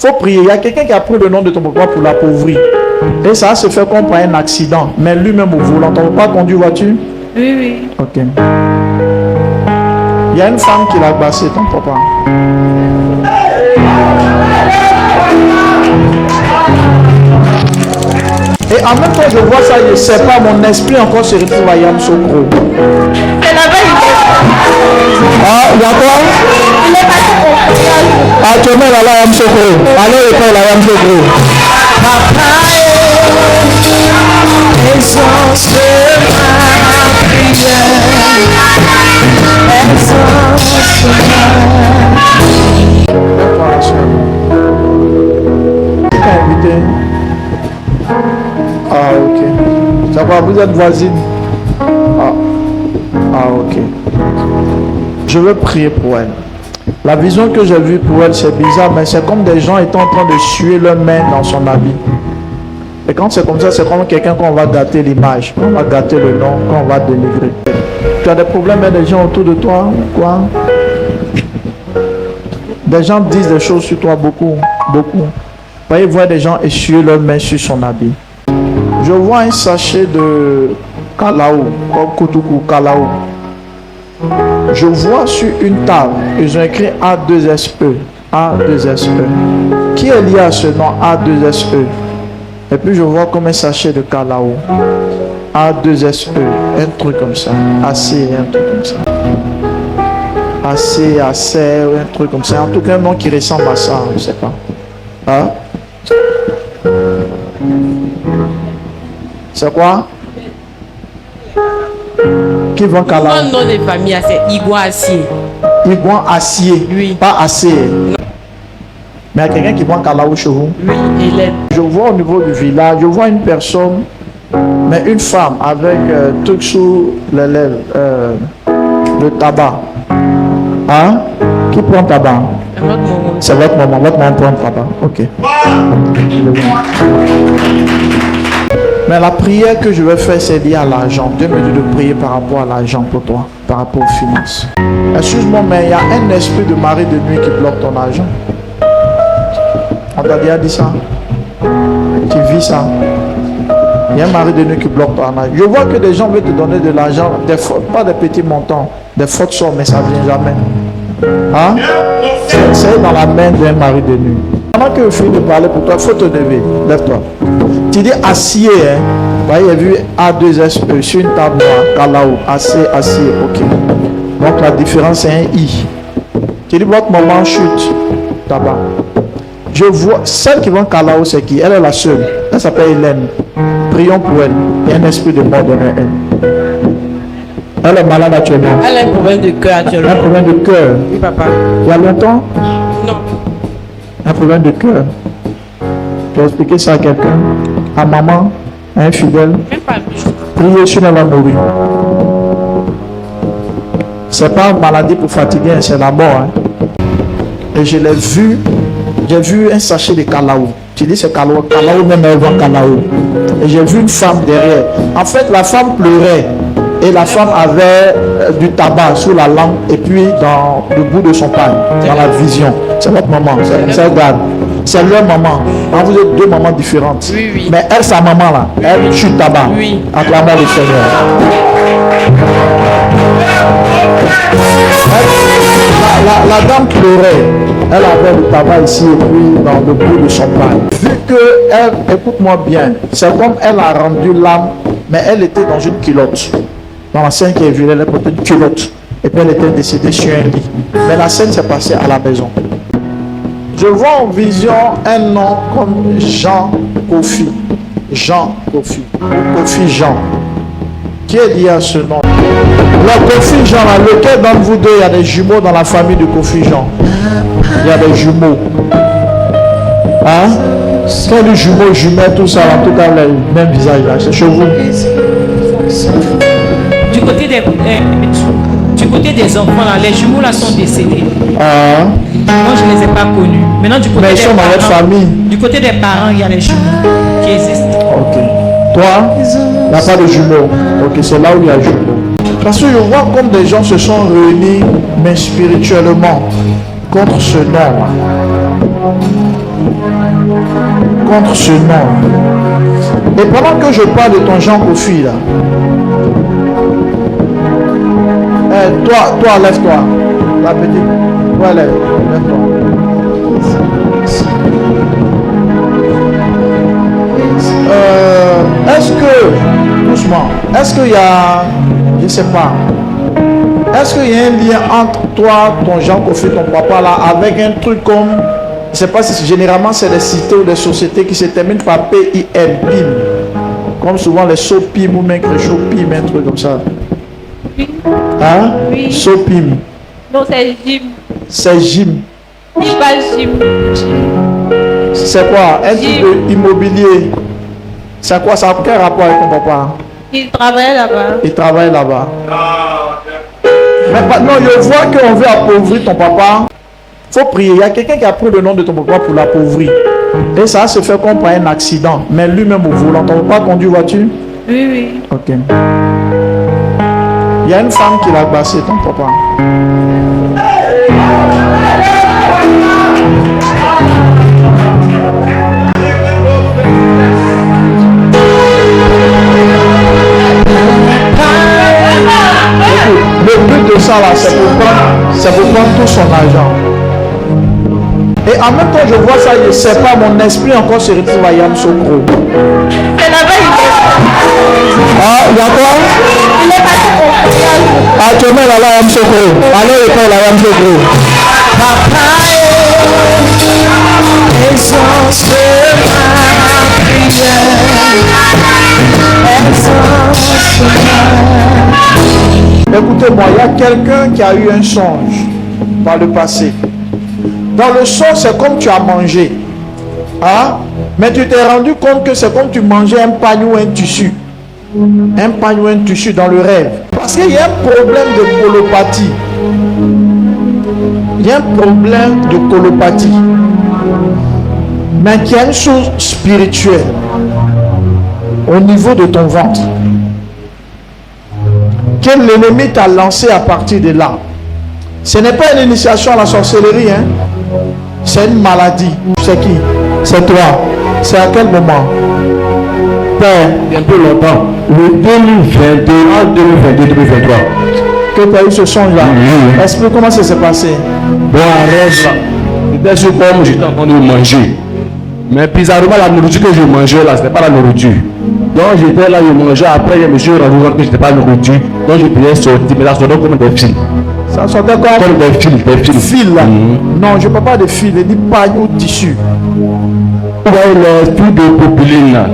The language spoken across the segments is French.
faut prier. Il y a quelqu'un qui a pris le nom de ton papa pour l'appauvrir. Et ça se fait comme par un accident. Mais lui-même au volant, ton papa conduit voiture? Oui, oui. Ok. Il y a une femme qui l'a bassé, ton papa. Et en même temps, je vois ça, je ne sais pas, mon esprit encore se retrouve à Yamoussoukro. C'est là-bas, Ah, il y a quoi? il est passé au voyage. Ah, tu es là à Yamoussoukro. Allez, il est là à Yamoussoukro. Papa est essence de ma prière. Essence Qui t'a invité? Ah, ok. Ça va, vous êtes voisine? Ah, ok. Je veux prier pour elle. La vision que j'ai vue pour elle, c'est bizarre, mais c'est comme des gens étant en train de suer leurs mains dans son habit. Et quand c'est comme ça, c'est comme quelqu'un qu'on va gâter l'image, qu'on va gâter le nom, qu'on va délivrer. Tu as des problèmes avec des gens autour de toi? Quoi? Des gens disent des choses sur toi, beaucoup. Vous voyez, voir des gens essuyer leurs mains sur son habit. Je vois un sachet de Kalao, comme Koutougou Kalao. Je vois sur une table, ils ont écrit A2SE. A2SE. Qui est lié à ce nom A2SE? Et puis je vois comme un sachet de Kalao. A2SE. Un truc comme ça. AC, un truc comme ça. AC, un truc comme ça. En tout cas, un nom qui ressemble à ça, je ne sais pas. Hein? C'est quoi? Qui vend Kalao? Mon nom de famille, c'est Igua Acier. Igua Acier. Oui. Pas Acier. Mais il y a quelqu'un qui vend Kalao chez vous? Oui, Hélène. Je vois au niveau du village, je vois une personne, mais une femme avec truc sous les lèvres, le tabac. Hein? Qui prend tabac? Votre maman. C'est votre maman. Votre maman prend tabac. Ok. Mais la prière que je vais faire, c'est lié à l'argent. Dieu me dit de prier par rapport à l'argent pour toi, par rapport aux finances. Excuse-moi, mais il y a un esprit de mari de nuit qui bloque ton argent. On t'a déjà dit ça? Tu vis ça? Il y a un mari de nuit qui bloque ton argent. Je vois que des gens veulent te donner de l'argent, pas des petits montants, des fortes sommes, mais ça ne vient jamais. Hein? C'est dans la main d'un mari de nuit. Pendant que je finis de parler pour toi, il faut te lever. Lève-toi. Tu dis acier, hein? Vous voyez, il y a vu A2SE sur une table noire, Kalao, acier, ok. Donc la différence c'est un I. Tu dis votre maman chute, tabac. Je vois, celle qui vend Kalao, c'est qui? Elle est la seule. Elle s'appelle Hélène. Prions pour elle. Il y a un esprit de mort derrière elle. Elle est malade actuellement. Elle a un problème de cœur actuellement. Un problème de cœur. Oui, papa. Il y a longtemps? Non. Un problème de cœur. Tu vas expliquer ça à quelqu'un? À maman? À un fidèle? Même pas lui. Priez sur elle va mourir. C'est pas une maladie pour fatiguer, c'est la mort. Hein. Et je l'ai vu, j'ai vu un sachet de Kalao. Tu dis c'est Kalao, Kalao même elle vend Kalao. Et j'ai vu une femme derrière. En fait, la femme pleurait. Et la femme avait du tabac sous la langue et puis dans le bout de son pain, dans la vision. C'est votre maman, c'est regarde. C'est leur maman. Alors vous êtes deux mamans différentes. Oui, oui. Mais elle, sa maman là, elle chute tabac. Oui. Acclamons le Seigneur. La dame pleurait. Elle avait le tabac ici et puis dans le bout de son pain. Vu que elle, écoute-moi bien, c'est comme elle a rendu l'âme, mais elle était dans une culotte. Dans la scène qui est vue, elle portait une culotte. Et puis elle était décédée sur un lit. Mais la scène s'est passée à la maison. Je vois en vision un nom comme Jean Kofi. Jean Kofi. Kofi Jean. Qui est lié à ce nom? Le Kofi Jean, là, lequel d'entre vous deux, il y a des jumeaux dans la famille de Kofi Jean? Il y a des jumeaux. Hein? Quel est jumeaux, jumelles, tout ça, en tout cas, le même visage là, c'est chez vous. Du côté des enfants, là, les jumeaux là sont décédés. Ah. Moi, je ne les ai pas connus. Maintenant, du côté Mais ils des sont dans votre parents, famille. du côté des parents, il y a les jumeaux qui existent. Ok. Toi, il n'y a pas de jumeaux. Ok, c'est là où il y a jumeaux. Parce que je vois comme des gens se sont réunis, mais spirituellement, contre ce nom. Contre ce nom. Et pendant que je parle de ton Jean Kofi là, toi, lève-toi. La petite. Toi, lève-toi. Est-ce que, doucement, est-ce qu'il y a, je ne sais pas, est-ce qu'il y a un lien entre toi, ton Jean Kofi, ton papa là, avec un truc comme, je ne sais pas si généralement c'est des cités ou des sociétés qui se terminent par PIM, PIM, comme souvent les SOPIM ou même les SOPIM, un truc comme ça. Oui. Hein? Oui. SOPIM. Non, c'est Jim. C'est Jim. Pas Jim. C'est quoi? Un truc de immobilier. C'est quoi? Ça a quel rapport avec ton papa? Il travaille là-bas. Il travaille là-bas. Mais non, je vois qu'on veut appauvrir ton papa. Faut prier. Il y a quelqu'un qui a pris le nom de ton papa pour l'appauvrir. Et ça se fait comme par un accident. Mais lui-même au volant. Ton papa conduit voiture? Oui, oui. Ok. Il y a une femme qui l'a bassé, ton papa. Le but de ça là, c'est pour prendre tout son argent. Et en même temps, je vois ça, je ne sais pas, mon esprit encore se retrouve à Yamoussoukro. C'est là-bas, il est. Ah, d'accord. Il est passé au voyage. Ah, tu mets là, Yamoussoukro. Allez, école là, Yamoussoukro. Papa exauce ma prière. Écoutez-moi, il y a quelqu'un qui a eu un songe par le passé. Dans le songe, c'est comme tu as mangé. Hein? Mais tu t'es rendu compte que c'est comme tu mangeais un pagne ou un tissu. Un pagne ou un tissu dans le rêve. Parce qu'il y a un problème de colopathie. Il y a un problème de colopathie. Mais il y a une chose spirituelle au niveau de ton ventre que l'ennemi t'a lancé à partir de là. Ce n'est pas une initiation à la sorcellerie, hein? C'est une maladie. C'est qui? C'est toi. C'est à quel moment? Père. Il y a un peu longtemps. Le 2021, 2022, 2023. Que tu as eu ce songe-là. Oui. Explique comment ça s'est passé. Bon, arrête là. C'était sur comme j'étais en train de manger. Mais bizarrement, la nourriture que je mangeais là, ce n'était pas la nourriture. Donc j'étais là, je mangeais. Après, je me suis rendu compte que ce n'était pas la nourriture. Donc je pouvais sortir, mais là, ça sortait comme des fils. Ça sortait comme Comme des fils, des fils. fil là. Mhm. Non, je ne parle pas de fil, je dis paille ou tissu. Vous voyez les trucs de popeline là.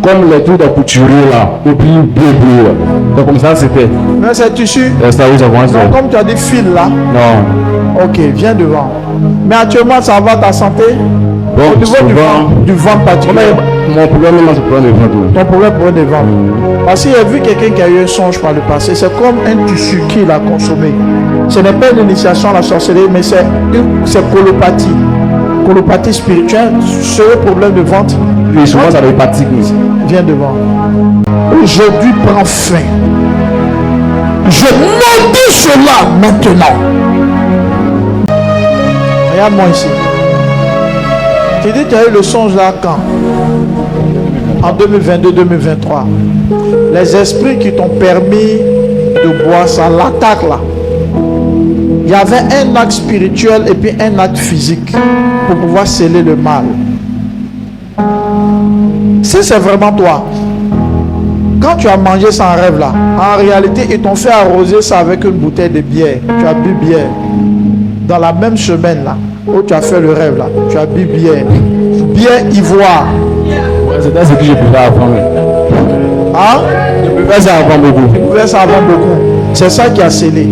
Comme les trucs de couturier là. Popeline bleu. Donc comme ça, c'était. Mais c'est tissu. Ça vous avance. Non, comme tu as dit fil là. Non. Ok, viens devant. Mais actuellement, ça va ta santé? Bon, Au niveau du ventre particulier. Mon problème, c'est le problème de ventre. Ton problème pour des ventres. Parce qu'il y a vu quelqu'un qui a eu un songe par le passé. C'est comme un tissu qu'il a consommé. Ce n'est pas une initiation à la sorcellerie, mais c'est colopathie. Colopathie spirituelle. Ce problème de ventre. Oui, souvent ça devient fatigue. Viens devant. Aujourd'hui prend fin. Je maudis cela maintenant. Regarde-moi ici. Tu dis que tu as eu le songe là quand? En 2022-2023. Les esprits qui t'ont permis de boire ça, l'attaque là. Il y avait un acte spirituel et puis un acte physique pour pouvoir sceller le mal. Si c'est vraiment toi, quand tu as mangé ça en rêve là, en réalité, ils t'ont fait arroser ça avec une bouteille de bière. Tu as bu bière. Dans la même semaine là, où tu as fait le rêve là, tu as bu bière. Bière ivoire. Ouais, c'était ce que je pouvais apprendre. Hein? Je pouvais ça apprendre beaucoup. Tu pouvais ça avant beaucoup. C'est ça qui a scellé.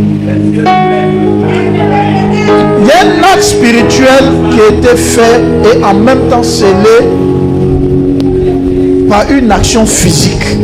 Il y a un acte spirituel qui a été fait et en même temps scellé par une action physique.